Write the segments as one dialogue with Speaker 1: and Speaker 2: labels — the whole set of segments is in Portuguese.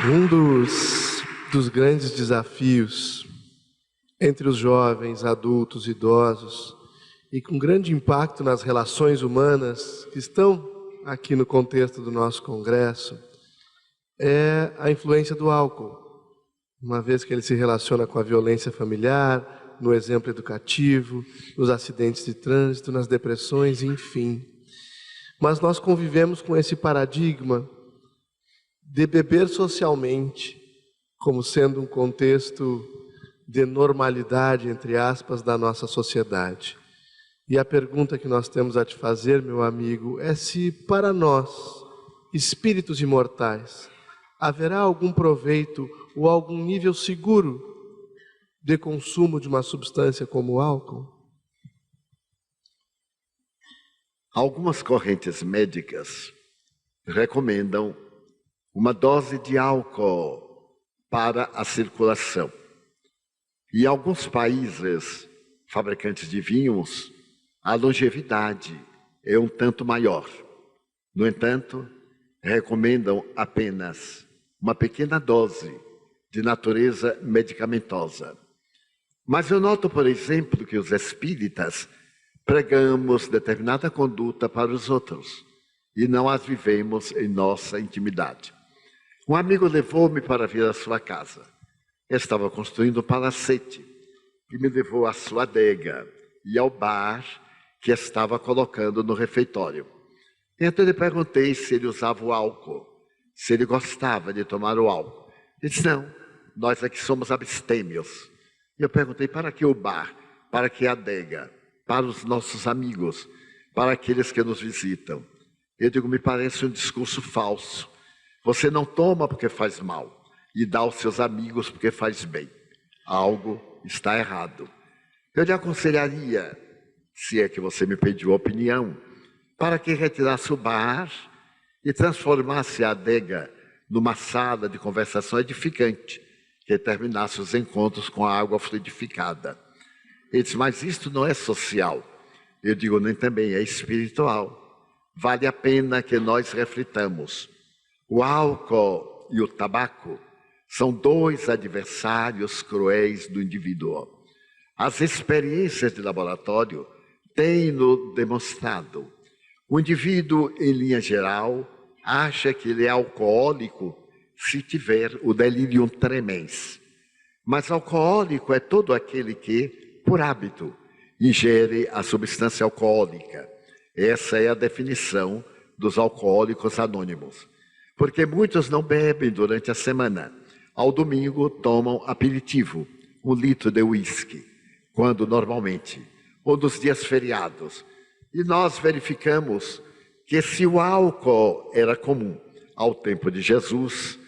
Speaker 1: Um dos grandes desafios entre os jovens, adultos, idosos, e com grande impacto nas relações humanas que estão aqui no contexto do nosso congresso, é a influência do álcool, uma vez que ele se relaciona com a violência familiar, no exemplo educativo, nos acidentes de trânsito, nas depressões, enfim. Mas nós convivemos com esse paradigma de beber socialmente, como sendo um contexto de normalidade, entre aspas, da nossa sociedade. E a pergunta que nós temos a te fazer, meu amigo, é se para nós, espíritos imortais, haverá algum proveito ou algum nível seguro de consumo de uma substância como o álcool?
Speaker 2: Algumas correntes médicas recomendam uma dose de álcool para a circulação. E em alguns países fabricantes de vinhos, a longevidade é um tanto maior. No entanto, recomendam apenas uma pequena dose de natureza medicamentosa. Mas eu noto, por exemplo, que os espíritas pregamos determinada conduta para os outros e não as vivemos em nossa intimidade. Um amigo levou-me para vir à sua casa. Eu estava construindo um palacete e me levou à sua adega e ao bar que estava colocando no refeitório. Então eu lhe perguntei se ele usava o álcool, se ele gostava de tomar o álcool. Ele disse, não, nós aqui somos abstêmios. E eu perguntei, para que o bar? Para que a adega? Para os nossos amigos? Para aqueles que nos visitam? Eu digo, me parece um discurso falso. Você não toma porque faz mal e dá aos seus amigos porque faz bem. Algo está errado. Eu lhe aconselharia, se é que você me pediu opinião, para que retirasse o bar e transformasse a adega numa sala de conversação edificante, que terminasse os encontros com a água fluidificada. Ele disse, mas isto não é social. Eu digo, nem também é espiritual. Vale a pena que nós reflitamos. O álcool e o tabaco são dois adversários cruéis do indivíduo. As experiências de laboratório têm-no demonstrado. O indivíduo, em linha geral, acha que ele é alcoólico se tiver o delirium tremens. Mas alcoólico é todo aquele que, por hábito, ingere a substância alcoólica. Essa é a definição dos alcoólicos anônimos. Porque muitos não bebem durante a semana. Ao domingo tomam aperitivo, 1 litro de uísque, quando normalmente, ou nos dias feriados. E nós verificamos que se o álcool era comum ao tempo de Jesus,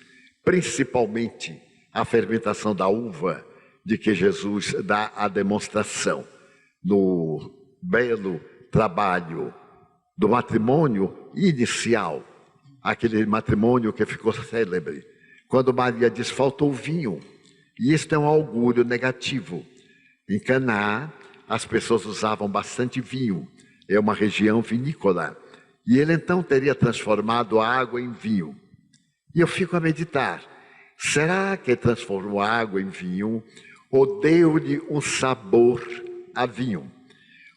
Speaker 2: principalmente a fermentação da uva, de que Jesus dá a demonstração no belo trabalho do matrimônio inicial, aquele matrimônio que ficou célebre, quando Maria diz, faltou vinho, e isto é um augúrio negativo. Em Caná, as pessoas usavam bastante vinho, é uma região vinícola, e ele então teria transformado a água em vinho. E eu fico a meditar, será que transformou a água em vinho ou deu-lhe um sabor a vinho?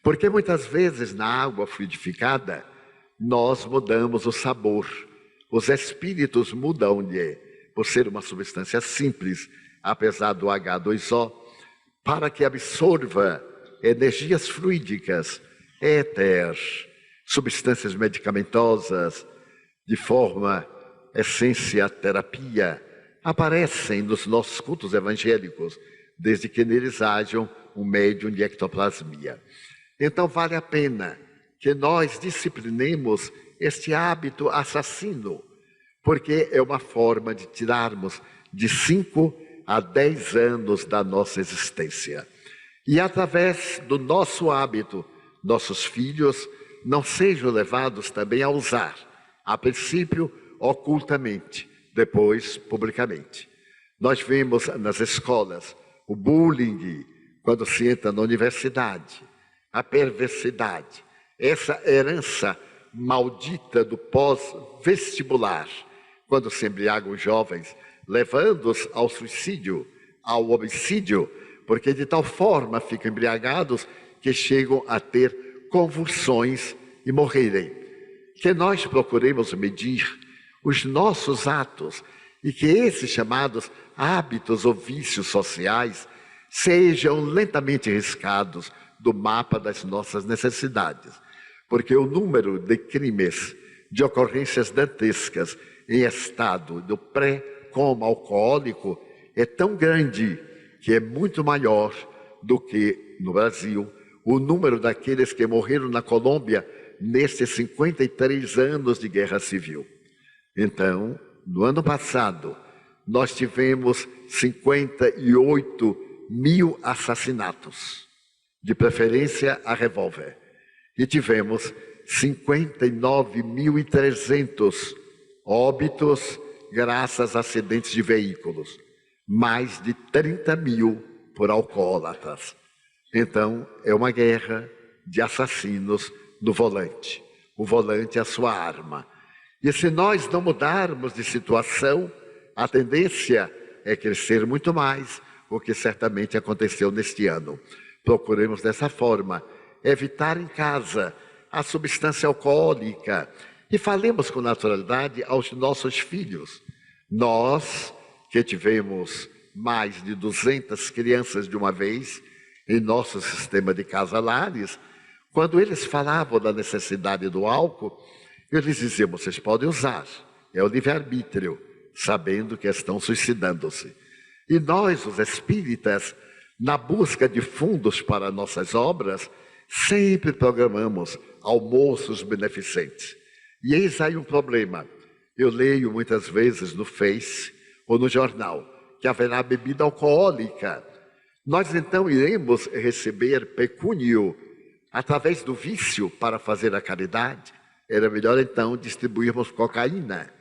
Speaker 2: Porque muitas vezes na água fluidificada, nós mudamos o sabor. Os espíritos mudam-lhe, por ser uma substância simples, apesar do H2O, para que absorva energias fluídicas, éter, substâncias medicamentosas, de forma essência terapia, aparecem nos nossos cultos evangélicos, desde que neles hajam um médium de ectoplasmia. Então vale a pena que nós disciplinemos este hábito assassino, porque é uma forma de tirarmos de 5 a 10 anos da nossa existência. E através do nosso hábito, nossos filhos não sejam levados também a usar, a princípio ocultamente, depois publicamente. Nós vemos nas escolas o bullying, quando se entra na universidade, a perversidade, essa herança maldita do pós-vestibular, quando se embriagam os jovens levando-os ao suicídio, ao homicídio, porque de tal forma ficam embriagados que chegam a ter convulsões e morrerem. Que nós procuremos medir os nossos atos e que esses chamados hábitos ou vícios sociais sejam lentamente riscados do mapa das nossas necessidades, porque o número de crimes, de ocorrências dantescas em estado do pré-coma alcoólico é tão grande que é muito maior do que no Brasil o número daqueles que morreram na Colômbia nesses 53 anos de guerra civil. Então, no ano passado, nós tivemos 58 mil assassinatos, de preferência a revólver, e tivemos 59.300 óbitos graças a acidentes de veículos, mais de 30 mil por alcoólatras. Então, é uma guerra de assassinos no volante. O volante é a sua arma. E se nós não mudarmos de situação, a tendência é crescer muito mais, o que certamente aconteceu neste ano. Procuremos dessa forma evitar em casa a substância alcoólica e falemos com naturalidade aos nossos filhos. Nós, que tivemos mais de 200 crianças de uma vez em nosso sistema de casalares, quando eles falavam da necessidade do álcool, eu lhes dizia, vocês podem usar, é o livre-arbítrio, sabendo que estão suicidando-se. E nós, os espíritas, na busca de fundos para nossas obras, sempre programamos almoços beneficentes. E eis aí um problema. Eu leio muitas vezes no Face ou no jornal que haverá bebida alcoólica. Nós então iremos receber pecúnio através do vício para fazer a caridade. Era melhor então distribuirmos cocaína,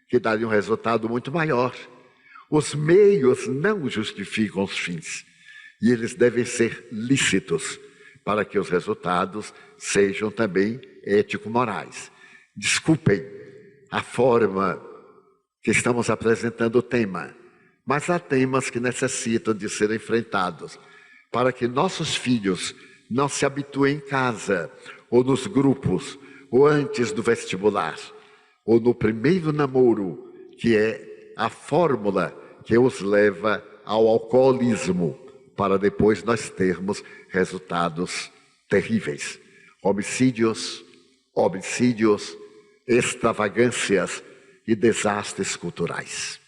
Speaker 2: que daria um resultado muito maior. Os meios não justificam os fins, e eles devem ser lícitos, para que os resultados sejam também ético-morais. Desculpem a forma que estamos apresentando o tema, mas há temas que necessitam de ser enfrentados, para que nossos filhos não se habituem em casa, ou nos grupos, ou antes do vestibular, ou no primeiro namoro, que é a fórmula que os leva ao alcoolismo, para depois nós termos resultados terríveis. Homicídios, extravagâncias e desastres culturais.